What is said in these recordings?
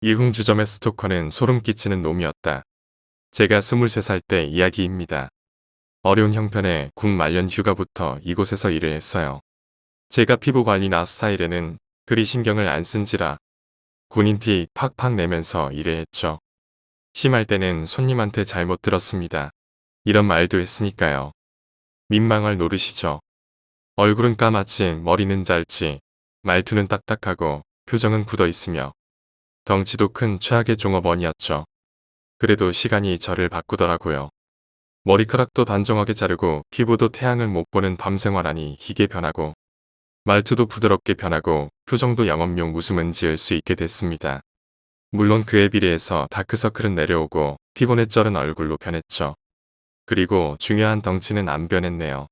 이흥주점의 스토커는 소름 끼치는 놈이었다. 제가 23살 때 이야기입니다. 어려운 형편에 군 말년 휴가부터 이곳에서 일을 했어요. 제가 피부 관리나 스타일에는 그리 신경을 안 쓴지라 군인 티 팍팍 내면서 일을 했죠. 심할 때는 손님한테 잘못 들었습니다. 이런 말도 했으니까요. 민망할 노릇이죠. 얼굴은 까맣지 머리는 짧지 말투는 딱딱하고 표정은 굳어있으며 덩치도 큰 최악의 종업원이었죠. 그래도 시간이 저를 바꾸더라고요. 머리카락도 단정하게 자르고 피부도 태양을 못 보는 밤 생활하니 희게 변하고 말투도 부드럽게 변하고 표정도 영업용 웃음은 지을 수 있게 됐습니다. 물론 그에 비례해서 다크서클은 내려오고 피곤에 쩔은 얼굴로 변했죠. 그리고 중요한 덩치는 안 변했네요.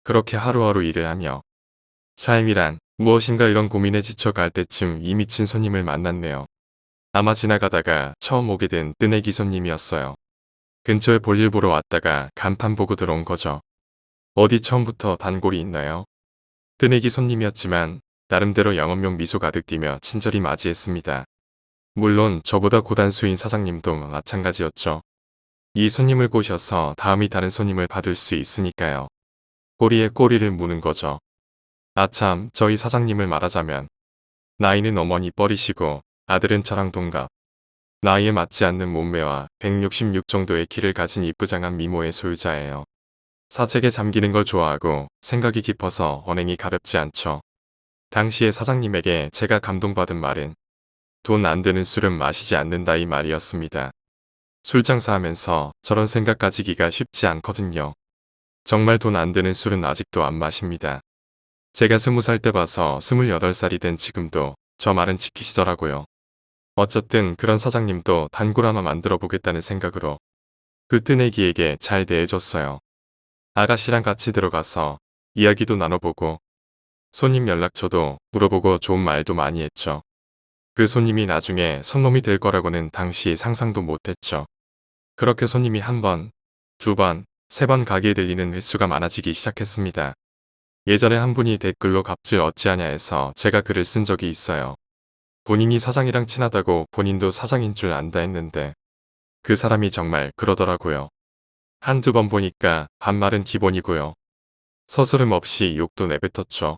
그렇게 하루하루 일을 하며 삶이란 무엇인가 이런 고민에 지쳐 갈 때쯤 이 미친 손님을 만났네요. 아마 지나가다가 처음 오게 된 뜨내기 손님이었어요. 근처에 볼일 보러 왔다가 간판 보고 들어온 거죠. 어디 처음부터 단골이 있나요? 뜨내기 손님이었지만 나름대로 영업용 미소 가득 띠며 친절히 맞이했습니다. 물론 저보다 고단수인 사장님도 마찬가지였죠. 이 손님을 꼬셔서 다음이 다른 손님을 받을 수 있으니까요. 꼬리에 꼬리를 무는 거죠. 아참, 저희 사장님을 말하자면 나이는 어머니 뻘이시고 아들은 저랑 동갑. 나이에 맞지 않는 몸매와 166 정도의 키를 가진 이쁘장한 미모의 소유자예요. 사책에 잠기는 걸 좋아하고 생각이 깊어서 언행이 가볍지 않죠. 당시에 사장님에게 제가 감동받은 말은 돈 안 되는 술은 마시지 않는다 이 말이었습니다. 술 장사하면서 저런 생각 가지기가 쉽지 않거든요. 정말 돈 안 되는 술은 아직도 안 마십니다. 제가 20살 때 봐서 28살이 된 지금도 저 말은 지키시더라고요. 어쨌든 그런 사장님도 단골 하나 만들어 보겠다는 생각으로 그 뜨내기에게 잘 대해줬어요. 아가씨랑 같이 들어가서 이야기도 나눠보고 손님 연락처도 물어보고 좋은 말도 많이 했죠. 그 손님이 나중에 손놈이 될 거라고는 당시 상상도 못했죠. 그렇게 손님이 한 번, 두 번, 세 번 가게에 들리는 횟수가 많아지기 시작했습니다. 예전에 한 분이 댓글로 값을 어찌하냐 해서 제가 글을 쓴 적이 있어요. 본인이 사장이랑 친하다고 본인도 사장인 줄 안다 했는데 그 사람이 정말 그러더라고요. 한두 번 보니까 반말은 기본이고요. 서스름 없이 욕도 내뱉었죠.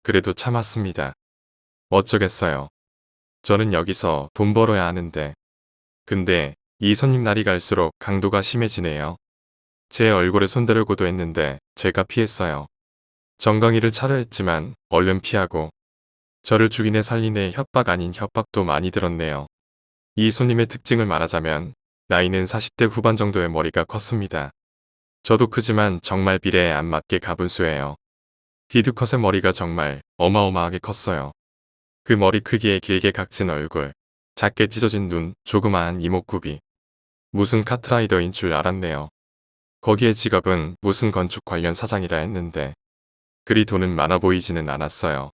그래도 참았습니다. 어쩌겠어요. 저는 여기서 돈 벌어야 하는데. 근데 이 손님 날이 갈수록 강도가 심해지네요. 제 얼굴에 손대려고도 했는데 제가 피했어요. 정강이를 차려 했지만 얼른 피하고 저를 죽이네 살리네 협박 아닌 협박도 많이 들었네요. 이 손님의 특징을 말하자면 나이는 40대 후반 정도의 머리가 컸습니다. 저도 크지만 정말 비례에 안 맞게 가분수예요. 디드컷의 머리가 정말 어마어마하게 컸어요. 그 머리 크기에 길게 각진 얼굴, 작게 찢어진 눈, 조그마한 이목구비. 무슨 카트라이더인 줄 알았네요. 거기에 직업은 무슨 건축 관련 사장이라 했는데 그리 돈은 많아 보이지는 않았어요.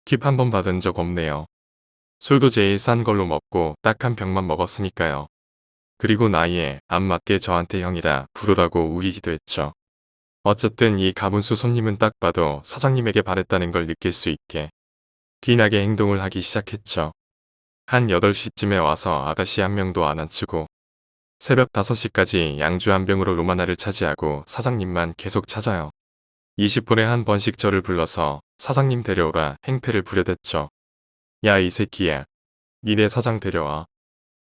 팁 한 번 받은 적 없네요. 술도 제일 싼 걸로 먹고 딱 한 병만 먹었으니까요. 그리고 나이에 안 맞게 저한테 형이라 부르라고 우기기도 했죠. 어쨌든 이 가분수 손님은 딱 봐도 사장님에게 바랬다는 걸 느낄 수 있게 티나게 행동을 하기 시작했죠. 한 8시쯤에 와서 아가씨 한 명도 안 앉히고 새벽 5시까지 양주 한 병으로 로마나를 차지하고 사장님만 계속 찾아요. 20분에 한 번씩 저를 불러서 사장님 데려오라 행패를 부려댔죠. 야 이 새끼야. 니네 사장 데려와.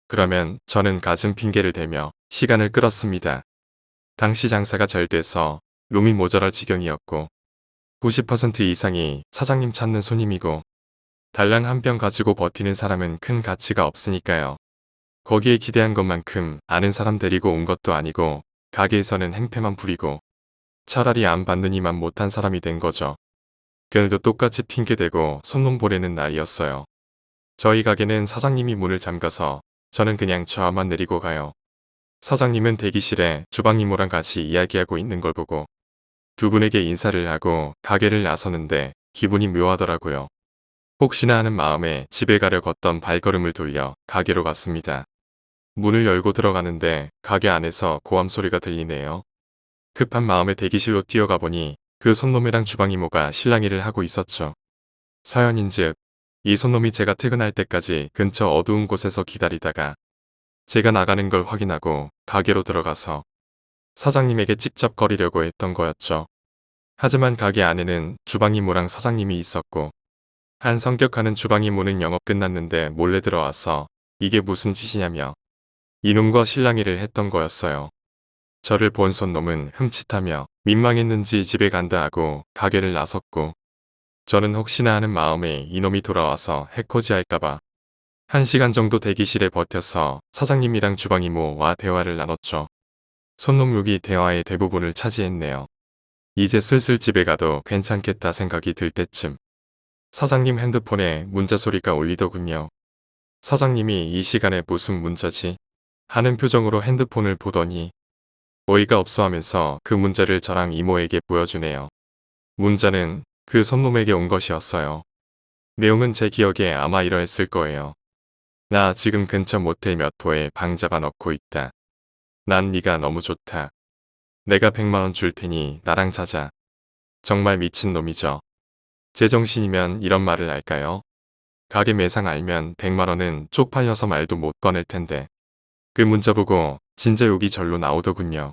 그러면 저는 갖은 핑계를 대며 시간을 끌었습니다. 당시 장사가 잘 돼서 룸이 모자랄 지경이었고 90% 이상이 사장님 찾는 손님이고 달랑 한 병 가지고 버티는 사람은 큰 가치가 없으니까요. 거기에 기대한 것만큼 아는 사람 데리고 온 것도 아니고 가게에서는 행패만 부리고 차라리 안 받느니만 못한 사람이 된 거죠. 그날도 똑같이 핑계대고 손놈 보내는 날이었어요. 저희 가게는 사장님이 문을 잠가서 저는 그냥 저만 내리고 가요. 사장님은 대기실에 주방 이모랑 같이 이야기하고 있는 걸 보고 두 분에게 인사를 하고 가게를 나서는데 기분이 묘하더라고요. 혹시나 하는 마음에 집에 가려 걷던 발걸음을 돌려 가게로 갔습니다. 문을 열고 들어가는데 가게 안에서 고함 소리가 들리네요. 급한 마음에 대기실로 뛰어가 보니 그 손놈이랑 주방 이모가 실랑이를 하고 있었죠. 사연인즉 이 손놈이 제가 퇴근할 때까지 근처 어두운 곳에서 기다리다가 제가 나가는 걸 확인하고 가게로 들어가서 사장님에게 찝쩍거리려고 했던 거였죠. 하지만 가게 안에는 주방 이모랑 사장님이 있었고 한 성격하는 주방 이모는 영업 끝났는데 몰래 들어와서 이게 무슨 짓이냐며 이놈과 실랑이를 했던 거였어요. 저를 본 손놈은 흠칫하며 민망했는지 집에 간다 하고 가게를 나섰고 저는 혹시나 하는 마음에 이놈이 돌아와서 해코지 할까봐 1시간 정도 대기실에 버텨서 사장님이랑 주방 이모와 대화를 나눴죠. 손놈 욕이 대화의 대부분을 차지했네요. 이제 슬슬 집에 가도 괜찮겠다 생각이 들 때쯤 사장님 핸드폰에 문자 소리가 울리더군요. 사장님이 이 시간에 무슨 문자지? 하는 표정으로 핸드폰을 보더니 어이가 없어 하면서 그 문자를 저랑 이모에게 보여주네요. 문자는 그 손놈에게 온 것이었어요. 내용은 제 기억에 아마 이러했을 거예요. 나 지금 근처 모텔 몇 호에 방 잡아 넣고 있다. 난 네가 너무 좋다. 내가 100만원 줄 테니 나랑 자자. 정말 미친 놈이죠. 제정신이면 이런 말을 할까요? 가게 매상 알면 100만원은 쪽팔려서 말도 못 꺼낼 텐데. 그 문자 보고 진짜 욕이 절로 나오더군요.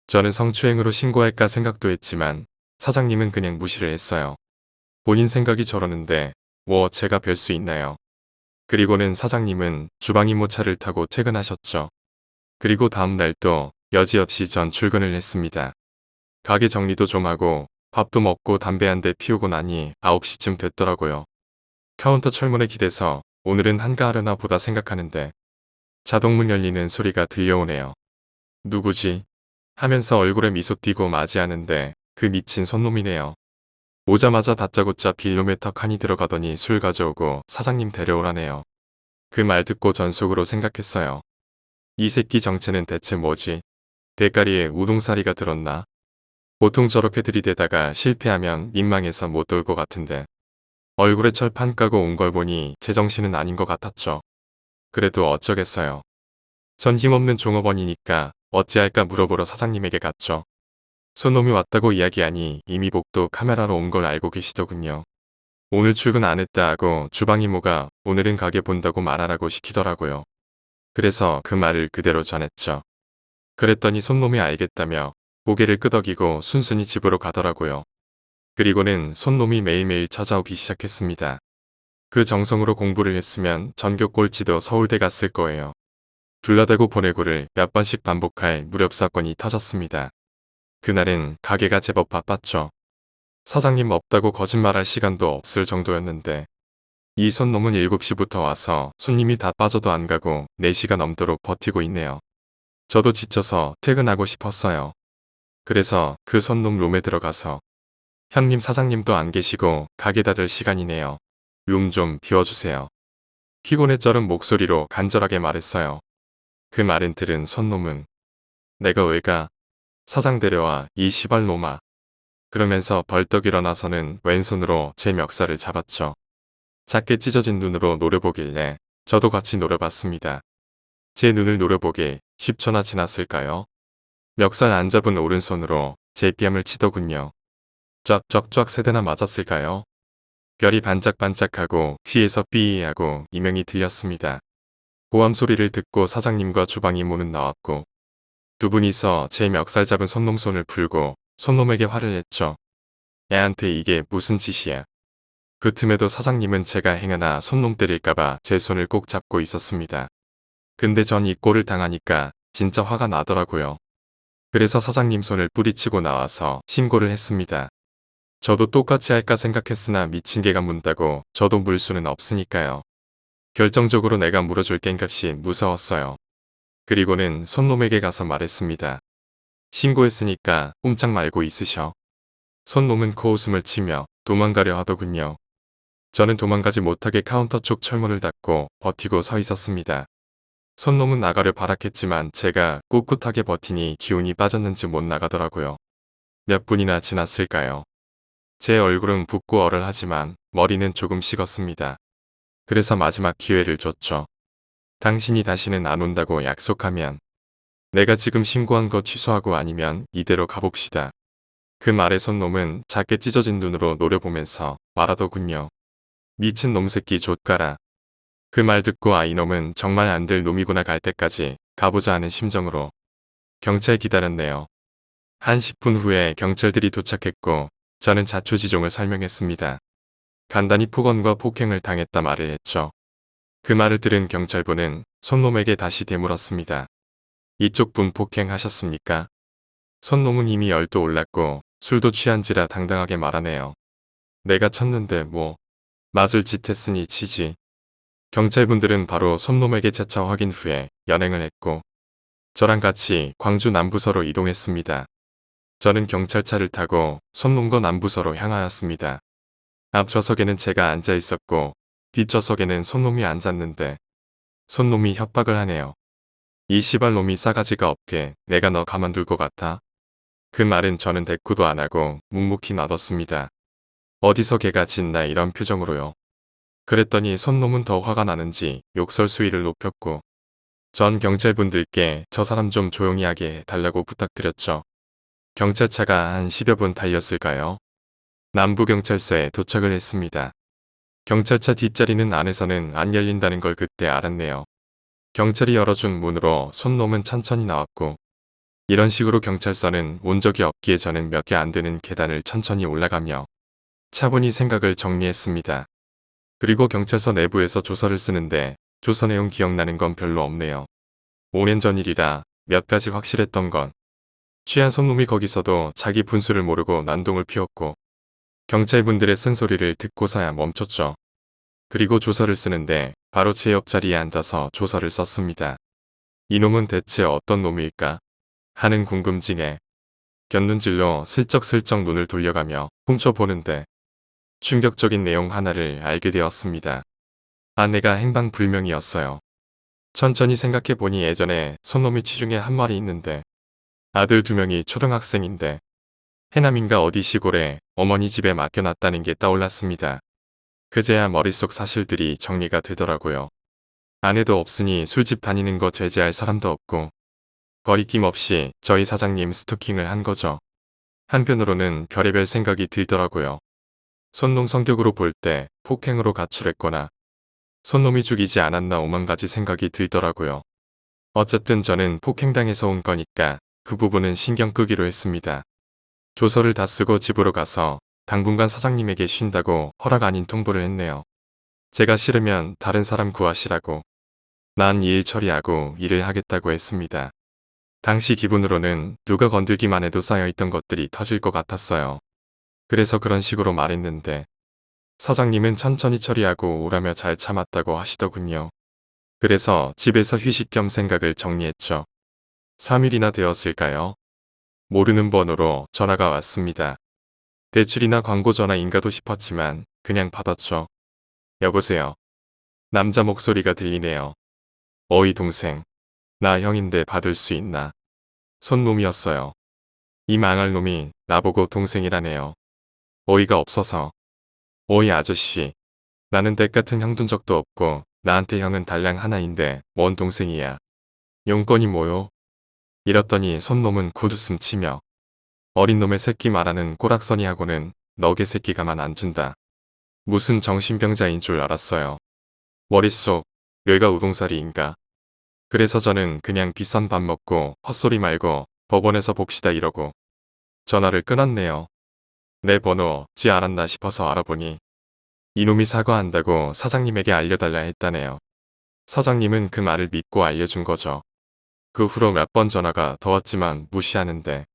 저는 성추행으로 신고할까 생각도 했지만 사장님은 그냥 무시를 했어요. 본인 생각이 저러는데 뭐 제가 별 수 있나요? 그리고는 사장님은 주방 이모 차를 타고 퇴근하셨죠. 그리고 다음날 또 여지없이 전 출근을 했습니다. 가게 정리도 좀 하고 밥도 먹고 담배 한 대 피우고 나니 9시쯤 됐더라고요. 카운터 철문에 기대서 오늘은 한가하려나 보다 생각하는데 자동문 열리는 소리가 들려오네요. 누구지? 하면서 얼굴에 미소 띄고 맞이하는데 그 미친 손놈이네요. 오자마자 다짜고짜 빌로메터 칸이 들어가더니 술 가져오고 사장님 데려오라네요. 그 말 듣고 전 속으로 생각했어요. 이 새끼 정체는 대체 뭐지? 대가리에 우동사리가 들었나? 보통 저렇게 들이대다가 실패하면 민망해서 못 돌 것 같은데 얼굴에 철판 까고 온 걸 보니 제정신은 아닌 것 같았죠. 그래도 어쩌겠어요. 전 힘없는 종업원이니까 어찌할까 물어보러 사장님에게 갔죠. 손놈이 왔다고 이야기하니 이미 복도 카메라로 온 걸 알고 계시더군요. 오늘 출근 안 했다 하고 주방 이모가 오늘은 가게 본다고 말하라고 시키더라고요. 그래서 그 말을 그대로 전했죠. 그랬더니 손놈이 알겠다며 고개를 끄덕이고 순순히 집으로 가더라고요. 그리고는 손놈이 매일매일 찾아오기 시작했습니다. 그 정성으로 공부를 했으면 전교 꼴찌도 서울대 갔을 거예요. 둘러대고 보내고를 몇 번씩 반복할 무렵 사건이 터졌습니다. 그날은 가게가 제법 바빴죠. 사장님 없다고 거짓말할 시간도 없을 정도였는데 이 손놈은 7시부터 와서 손님이 다 빠져도 안 가고 4시가 넘도록 버티고 있네요. 저도 지쳐서 퇴근하고 싶었어요. 그래서 그 손놈 룸에 들어가서 형님 사장님도 안 계시고 가게 닫을 시간이네요. 룸 좀 비워주세요. 피곤에 쩔은 목소리로 간절하게 말했어요. 그 말은 들은 손놈은 내가 왜 가? 사장 데려와 이 시발놈아. 그러면서 벌떡 일어나서는 왼손으로 제 멱살을 잡았죠. 작게 찢어진 눈으로 노려보길래 저도 같이 노려봤습니다. 제 눈을 노려보길 10초나 지났을까요? 멱살 안 잡은 오른손으로 제 뺨을 치더군요. 쫙쫙쫙 3대나 맞았을까요? 별이 반짝반짝하고 귀에서 삐하고 이명이 들렸습니다. 고함 소리를 듣고 사장님과 주방 이모는 나왔고 두 분이서 제 멱살 잡은 손놈 손을 풀고 손놈에게 화를 냈죠. 애한테 이게 무슨 짓이야. 그 틈에도 사장님은 제가 행여나 손놈 때릴까봐 제 손을 꼭 잡고 있었습니다. 근데 전 이 꼴을 당하니까 진짜 화가 나더라고요. 그래서 사장님 손을 뿌리치고 나와서 신고를 했습니다. 저도 똑같이 할까 생각했으나 미친 개가 문다고 저도 물 수는 없으니까요. 결정적으로 내가 물어줄 깹값이 무서웠어요. 그리고는 손놈에게 가서 말했습니다. 신고했으니까 꼼짝 말고 있으셔. 손놈은 코웃음을 치며 도망가려 하더군요. 저는 도망가지 못하게 카운터 쪽 철문을 닫고 버티고 서 있었습니다. 손놈은 나가려 발악했지만 제가 꿋꿋하게 버티니 기운이 빠졌는지 못 나가더라고요. 몇 분이나 지났을까요? 제 얼굴은 붓고 얼얼하지만 머리는 조금 식었습니다. 그래서 마지막 기회를 줬죠. 당신이 다시는 안 온다고 약속하면 내가 지금 신고한 거 취소하고 아니면 이대로 가봅시다. 그 말에 손놈은 작게 찢어진 눈으로 노려보면서 말하더군요. 미친 놈 새끼 좆가라. 그 말 듣고 이놈은 정말 안 될 놈이구나 갈 때까지 가보자 하는 심정으로 경찰 기다렸네요. 한 10분 후에 경찰들이 도착했고 저는 자초지종을 설명했습니다. 간단히 폭언과 폭행을 당했다 말을 했죠. 그 말을 들은 경찰분은 손놈에게 다시 되물었습니다. 이쪽 분 폭행하셨습니까? 손놈은 이미 열도 올랐고 술도 취한지라 당당하게 말하네요. 내가 쳤는데 뭐 맞을 짓 했으니 치지. 경찰분들은 바로 손놈에게 재차 확인 후에 연행을 했고 저랑 같이 광주 남부서로 이동했습니다. 저는 경찰차를 타고 손놈과 남부서로 향하였습니다. 앞좌석에는 제가 앉아 있었고 뒷좌석에는 손놈이 앉았는데 손놈이 협박을 하네요. 이 시발놈이 싸가지가 없게 내가 너 가만둘 것 같아? 그 말은 저는 대꾸도 안 하고 묵묵히 놔뒀습니다. 어디서 개가 짖나 이런 표정으로요. 그랬더니 손놈은 더 화가 나는지 욕설 수위를 높였고 전 경찰분들께 저 사람 좀 조용히 하게 해달라고 부탁드렸죠. 경찰차가 한 10여 분 달렸을까요? 남부경찰서에 도착을 했습니다. 경찰차 뒷자리는 안에서는 안 열린다는 걸 그때 알았네요. 경찰이 열어준 문으로 손놈은 천천히 나왔고 이런 식으로 경찰서는 온 적이 없기에 저는 몇 개 안 되는 계단을 천천히 올라가며 차분히 생각을 정리했습니다. 그리고 경찰서 내부에서 조서를 쓰는데 조서 내용 기억나는 건 별로 없네요. 5년 전 일이라 몇 가지 확실했던 건 취한 손놈이 거기서도 자기 분수를 모르고 난동을 피웠고 경찰분들의 쓴소리를 듣고서야 멈췄죠. 그리고 조서를 쓰는데 바로 제 옆자리에 앉아서 조서를 썼습니다. 이놈은 대체 어떤 놈일까 하는 궁금증에 곁눈질로 슬쩍슬쩍 눈을 돌려가며 훔쳐보는데 충격적인 내용 하나를 알게 되었습니다. 아내가 행방불명이었어요. 천천히 생각해보니 예전에 손놈이 치중에 한 마리 있는데 아들 2명이 초등학생인데 해남인가 어디 시골에 어머니 집에 맡겨놨다는 게 떠올랐습니다. 그제야 머릿속 사실들이 정리가 되더라고요. 아내도 없으니 술집 다니는 거 제재할 사람도 없고 거리낌 없이 저희 사장님 스토킹을 한 거죠. 한편으로는 별의별 생각이 들더라고요. 손놈 성격으로 볼 때 폭행으로 가출했거나 손놈이 죽이지 않았나 오만 가지 생각이 들더라고요. 어쨌든 저는 폭행당해서 온 거니까 그 부분은 신경 끄기로 했습니다. 조서를 다 쓰고 집으로 가서 당분간 사장님에게 쉰다고 허락 아닌 통보를 했네요. 제가 싫으면 다른 사람 구하시라고. 난 일 처리하고 일을 하겠다고 했습니다. 당시 기분으로는 누가 건들기만 해도 쌓여있던 것들이 터질 것 같았어요. 그래서 그런 식으로 말했는데 사장님은 천천히 처리하고 오라며 잘 참았다고 하시더군요. 그래서 집에서 휴식 겸 생각을 정리했죠. 3일이나 되었을까요? 모르는 번호로 전화가 왔습니다. 대출이나 광고 전화인가도 싶었지만 그냥 받았죠. 여보세요. 남자 목소리가 들리네요. 어이 동생. 나 형인데 받을 수 있나? 손놈이었어요. 이 망할 놈이 나보고 동생이라네요. 어이가 없어서. 어이 아저씨. 나는 댁 같은 형 둔 적도 없고 나한테 형은 달랑 하나인데 뭔 동생이야. 용건이 뭐요? 이랬더니 손놈은 곧웃음 치며 어린 놈의 새끼 말하는 꼬락서니하고는 너게 새끼 가만 안 둔다. 무슨 정신병자인 줄 알았어요. 머릿속 뇌가 우동사리인가. 그래서 저는 그냥 비싼 밥 먹고 헛소리 말고 법원에서 봅시다 이러고 전화를 끊었네요. 내 번호 지 알았나 싶어서 알아보니 이놈이 사과한다고 사장님에게 알려달라 했다네요. 사장님은 그 말을 믿고 알려준 거죠. 그 후로 몇 번 전화가 더 왔지만 무시하는데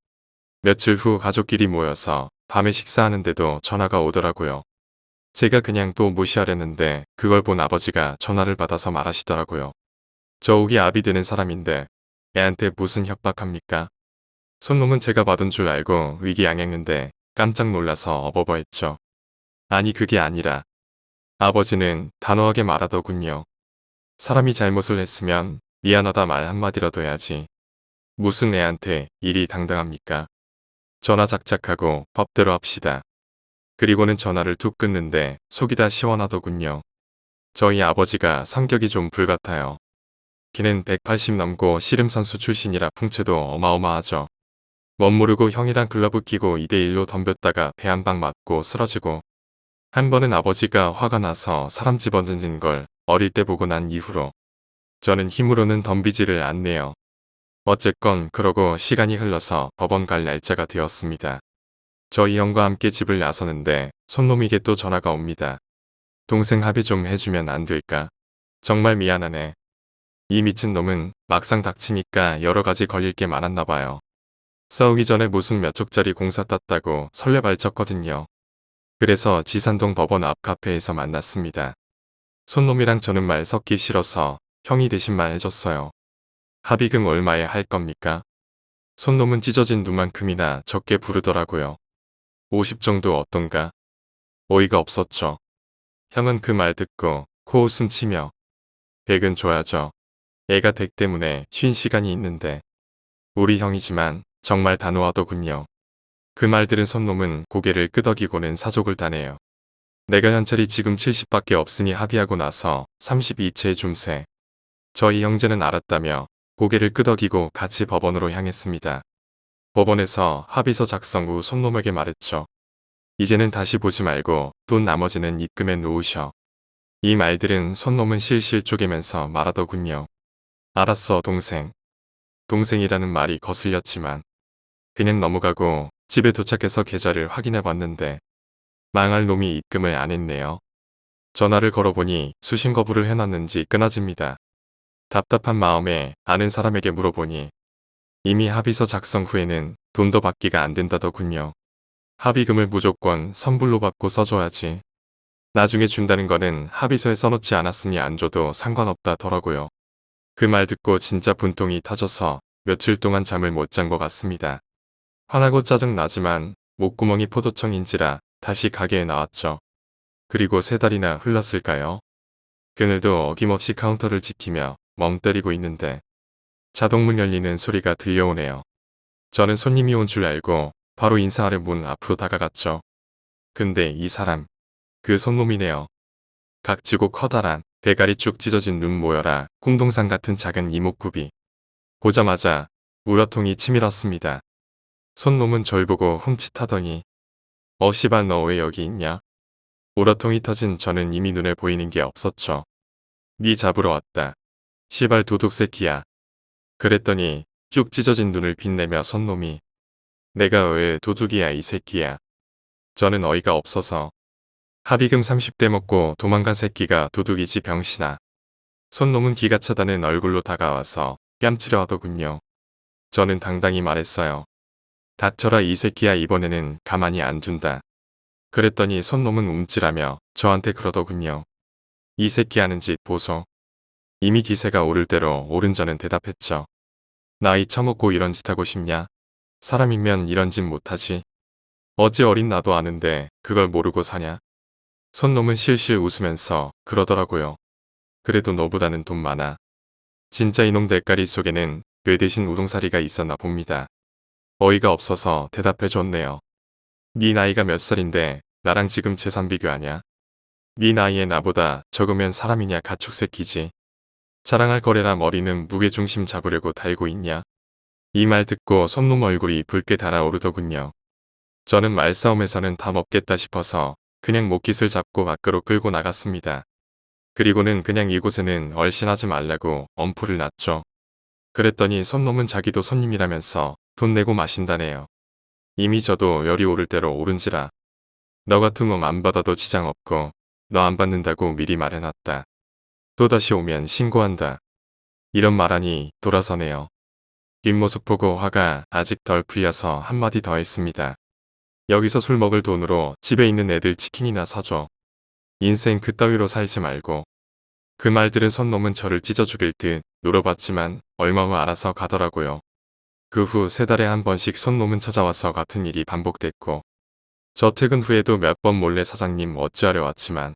며칠 후 가족끼리 모여서 밤에 식사하는데도 전화가 오더라고요. 제가 그냥 또 무시하려는데 그걸 본 아버지가 전화를 받아서 말하시더라고요. 저 옥이 압이 되는 사람인데 애한테 무슨 협박합니까? 손놈은 제가 받은 줄 알고 위기양양했는데 깜짝 놀라서 어버버했죠. 아니 그게 아니라 아버지는 단호하게 말하더군요. 사람이 잘못을 했으면 미안하다 말 한마디라도 해야지. 무슨 애한테 일이 당당합니까? 전화 작작하고 법대로 합시다. 그리고는 전화를 툭 끊는데 속이 다 시원하더군요. 저희 아버지가 성격이 좀 불같아요. 걔는 180 넘고 씨름선수 출신이라 풍채도 어마어마하죠. 멋모르고 형이랑 글러브 끼고 2대1로 덤볐다가 배 한 방 맞고 쓰러지고 한 번은 아버지가 화가 나서 사람 집어던진 걸 어릴 때 보고 난 이후로 저는 힘으로는 덤비지를 않네요. 어쨌건 그러고 시간이 흘러서 법원 갈 날짜가 되었습니다. 저희 형과 함께 집을 나서는데 손놈에게 또 전화가 옵니다. 동생 합의 좀 해주면 안 될까? 정말 미안하네. 이 미친놈은 막상 닥치니까 여러 가지 걸릴 게 많았나 봐요. 싸우기 전에 무슨 몇 촉짜리 공사 땄다고 설레발쳤거든요. 그래서 지산동 법원 앞 카페에서 만났습니다. 손놈이랑 저는 말 섞기 싫어서 형이 대신 말해줬어요. 합의금 얼마에 할 겁니까? 손놈은 찢어진 눈만큼이나 적게 부르더라고요. 50 정도 어떤가? 어이가 없었죠. 형은 그 말 듣고 코웃음 치며 100은 줘야죠. 애가 댁 때문에 쉰 시간이 있는데 우리 형이지만 정말 단호하더군요. 그 말 들은 손놈은 고개를 끄덕이고는 사족을 다네요. 내가 현찰이 지금 70밖에 없으니 합의하고 나서 32채 줌세. 저희 형제는 알았다며 고개를 끄덕이고 같이 법원으로 향했습니다. 법원에서 합의서 작성 후 손놈에게 말했죠. 이제는 다시 보지 말고 돈 나머지는 입금해 놓으셔. 이 말들은 손놈은 실실 쪼개면서 말하더군요. 알았어 동생. 동생이라는 말이 거슬렸지만 그냥 넘어가고 집에 도착해서 계좌를 확인해 봤는데 망할 놈이 입금을 안 했네요. 전화를 걸어보니 수신 거부를 해놨는지 끊어집니다. 답답한 마음에 아는 사람에게 물어보니 이미 합의서 작성 후에는 돈도 받기가 안 된다더군요. 합의금을 무조건 선불로 받고 써줘야지. 나중에 준다는 거는 합의서에 써놓지 않았으니 안 줘도 상관없다더라고요. 그 말 듣고 진짜 분통이 터져서 며칠 동안 잠을 못 잔 것 같습니다. 화나고 짜증 나지만 목구멍이 포도청인지라 다시 가게에 나왔죠. 그리고 3달이나 흘렀을까요? 그늘도 어김없이 카운터를 지키며 멍 때리고 있는데 자동문 열리는 소리가 들려오네요. 저는 손님이 온 줄 알고 바로 인사하려 문 앞으로 다가갔죠. 근데 이 사람, 그 손놈이네요. 각지고 커다란 대가리 쭉 찢어진 눈 모여라 궁동산 같은 작은 이목구비. 보자마자 우러통이 치밀었습니다. 손놈은 절 보고 흠칫하더니 씨발 너 왜 여기 있냐? 우러통이 터진 저는 이미 눈에 보이는 게 없었죠. 니 잡으러 왔다. 시발 도둑 새끼야. 그랬더니 쭉 찢어진 눈을 빛내며 손놈이 내가 왜 도둑이야 이 새끼야. 저는 어이가 없어서 합의금 30대 먹고 도망간 새끼가 도둑이지 병신아. 손놈은 기가 차다는 얼굴로 다가와서 뺨치려 하더군요. 저는 당당히 말했어요. 닥쳐라 이 새끼야 이번에는 가만히 안 둔다. 그랬더니 손놈은 움찔하며 저한테 그러더군요. 이 새끼 하는 짓 보소. 이미 기세가 오를 대로 오른 저는 대답했죠. 나이 처먹고 이런 짓 하고 싶냐? 사람이면 이런 짓 못하지. 어찌 어린 나도 아는데 그걸 모르고 사냐? 손놈은 실실 웃으면서 그러더라고요. 그래도 너보다는 돈 많아. 진짜 이놈 대가리 속에는 뇌 대신 우동사리가 있었나 봅니다. 어이가 없어서 대답해줬네요. 네 나이가 몇 살인데 나랑 지금 재산 비교하냐? 네 나이에 나보다 적으면 사람이냐 가축새끼지. 자랑할 거래라 머리는 무게중심 잡으려고 달고 있냐? 이 말 듣고 손놈 얼굴이 붉게 달아오르더군요. 저는 말싸움에서는 답 없겠다 싶어서 그냥 목깃을 잡고 밖으로 끌고 나갔습니다. 그리고는 그냥 이곳에는 얼씬하지 말라고 엄포를 놨죠. 그랬더니 손놈은 자기도 손님이라면서 돈 내고 마신다네요. 이미 저도 열이 오를 대로 오른지라. 너 같은 놈 안 받아도 지장 없고 너 안 받는다고 미리 말해놨다. 또다시 오면 신고한다. 이런 말하니 돌아서네요. 뒷모습 보고 화가 아직 덜 풀려서 한마디 더 했습니다. 여기서 술 먹을 돈으로 집에 있는 애들 치킨이나 사줘. 인생 그따위로 살지 말고. 그 말 들은 손놈은 저를 찢어 죽일 듯 물어봤지만 얼마 후 알아서 가더라고요. 그 후 3달에 한 번씩 손놈은 찾아와서 같은 일이 반복됐고 저 퇴근 후에도 몇 번 몰래 사장님 어찌하려 왔지만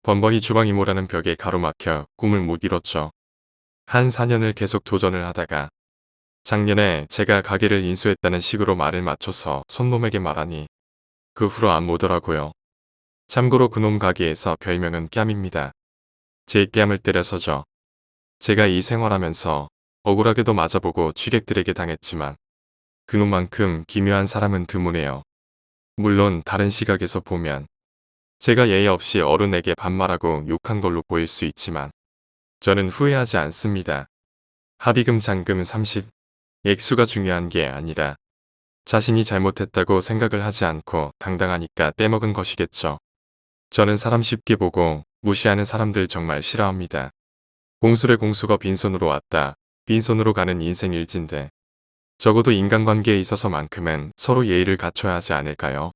번번이 주방 이모라는 벽에 가로막혀 꿈을 못 이뤘죠. 한 4년을 계속 도전을 하다가 작년에 제가 가게를 인수했다는 식으로 말을 맞춰서 손놈에게 말하니 그 후로 안 오더라고요. 참고로 그놈 가게에서 별명은 뺨입니다. 제 뺨을 때려서죠. 제가 이 생활하면서 억울하게도 맞아보고 취객들에게 당했지만 그놈만큼 기묘한 사람은 드무네요. 물론 다른 시각에서 보면 제가 예의 없이 어른에게 반말하고 욕한 걸로 보일 수 있지만 저는 후회하지 않습니다. 합의금 잔금 30. 액수가 중요한 게 아니라 자신이 잘못했다고 생각을 하지 않고 당당하니까 떼먹은 것이겠죠. 저는 사람 쉽게 보고 무시하는 사람들 정말 싫어합니다. 공수래 공수가 빈손으로 왔다. 빈손으로 가는 인생 일진데 적어도 인간관계에 있어서만큼은 서로 예의를 갖춰야 하지 않을까요?